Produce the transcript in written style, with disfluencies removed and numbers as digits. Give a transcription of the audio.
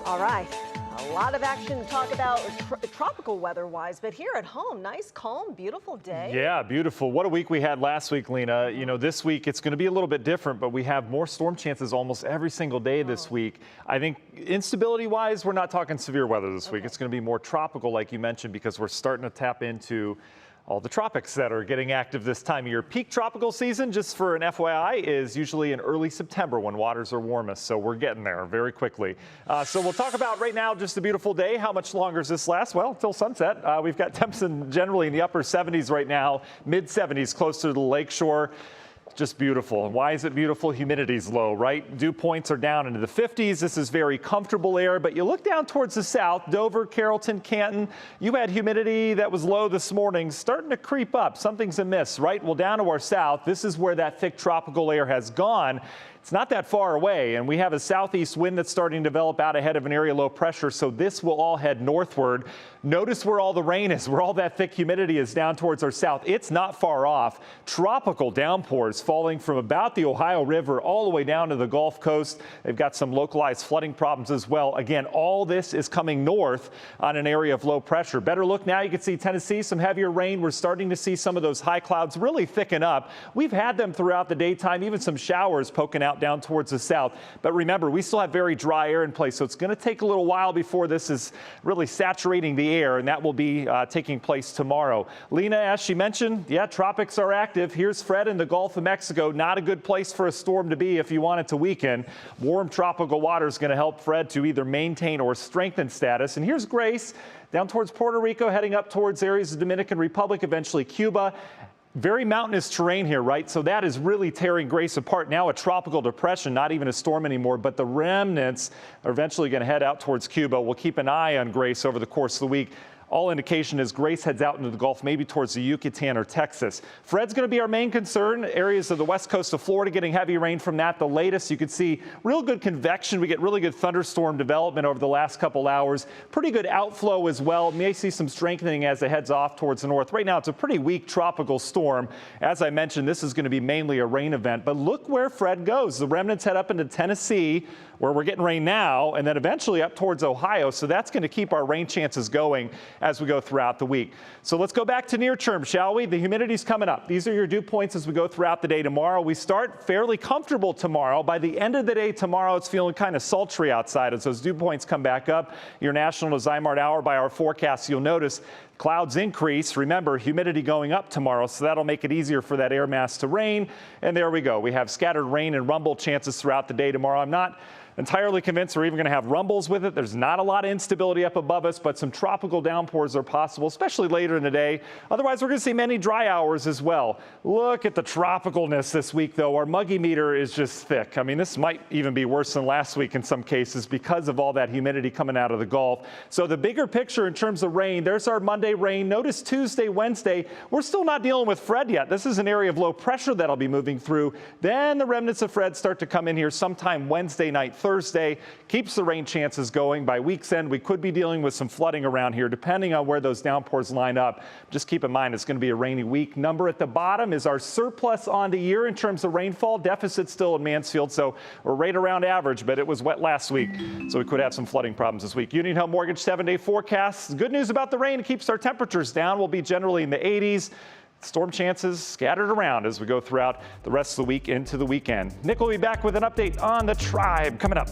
All right, a lot of action to talk about tropical weather-wise, but here at home, nice, calm, beautiful day. Yeah, beautiful. What a week we had last week, Lena. You know, this week it's going to be a little bit different, but we have more storm chances almost every single day this week. I think instability-wise, we're not talking severe weather this week. It's going to be more tropical, like you mentioned, because we're starting to tap into all the tropics that are getting active this time of year. Peak tropical season, just for an FYI, is usually in early September when waters are warmest. So we're getting there very quickly. So we'll talk about right now just a beautiful day. How much longer does this last? Well, till sunset. We've got temps generally in the upper 70s right now, mid 70s closer to the lakeshore. Just beautiful. Why is it beautiful? Humidity's low, right? Dew points are down into the 50s. This is very comfortable air, but you look down towards the south, Dover, Carrollton, Canton, you had humidity that was low this morning, starting to creep up. Something's amiss, right? Well, down to our south, this is where that thick tropical air has gone. It's not that far away, and we have a southeast wind that's starting to develop out ahead of an area low pressure, so this will all head northward. Notice where all the rain is, where all that thick humidity is down towards our south. It's not far off. Tropical downpours falling from about the Ohio River all the way down to the Gulf Coast. They've got some localized flooding problems as well. Again, all this is coming north on an area of low pressure. Better look now, you can see Tennessee, some heavier rain. We're starting to see some of those high clouds really thicken up. We've had them throughout the daytime, even some showers poking out down towards the south. But remember, we still have very dry air in place, so it's going to take a little while before this is really saturating the air, and that will be taking place tomorrow. Lena, as she mentioned, yeah, tropics are active. Here's Fred in the Gulf of Mexico. Not a good place for a storm to be if you want it to weaken. Warm tropical water is going to help Fred to either maintain or strengthen status. And here's Grace down towards Puerto Rico, heading up towards areas of the Dominican Republic, eventually Cuba. Very mountainous terrain here, right? So that is really tearing Grace apart. Now a tropical depression, not even a storm anymore, but the remnants are eventually going to head out towards Cuba. We'll keep an eye on Grace over the course of the week. All indication is Grace heads out into the Gulf, maybe towards the Yucatan or Texas. Fred's going to be our main concern. Areas of the west coast of Florida getting heavy rain from that. The latest, you could see real good convection. We get really good thunderstorm development over the last couple hours. Pretty good outflow as well. May see some strengthening as it heads off towards the north. Right now, it's a pretty weak tropical storm. As I mentioned, this is going to be mainly a rain event. But look where Fred goes. The remnants head up into Tennessee, where we're getting rain now, and then eventually up towards Ohio. So that's going to keep our rain chances going as we go throughout the week. So let's go back to near term, shall we? The humidity's coming up. These are your dew points as we go throughout the day tomorrow. We start fairly comfortable tomorrow. By the end of the day tomorrow, it's feeling kind of sultry outside as those dew points come back up. Your national Zymart hour by our forecast, you'll notice clouds increase. Remember, humidity going up tomorrow, so that'll make it easier for that air mass to rain. And there we go. We have scattered rain and rumble chances throughout the day tomorrow. I'm not entirely convinced we're even going to have rumbles with it. There's not a lot of instability up above us, but some tropical downpours are possible, especially later in the day. Otherwise, we're going to see many dry hours as well. Look at the tropicalness this week, though. Our muggy meter is just thick. I mean, this might even be worse than last week in some cases because of all that humidity coming out of the Gulf. So the bigger picture in terms of rain, there's our Monday rain. Notice Tuesday, Wednesday, we're still not dealing with Fred yet. This is an area of low pressure that'll be moving through. Then the remnants of Fred start to come in here sometime Wednesday night, Thursday. Keeps the rain chances going. By week's end, we could be dealing with some flooding around here, depending on where those downpours line up. Just keep in mind, it's going to be a rainy week. Number at the bottom is our surplus on the year in terms of rainfall. Deficit still in Mansfield, so we're right around average, but it was wet last week, so we could have some flooding problems this week. Union Home Mortgage 7-day forecast. Good news about the rain. It keeps our temperatures down. We'll be generally in the 80s. Storm chances scattered around as we go throughout the rest of the week into the weekend. Nick will be back with an update on the tribe coming up.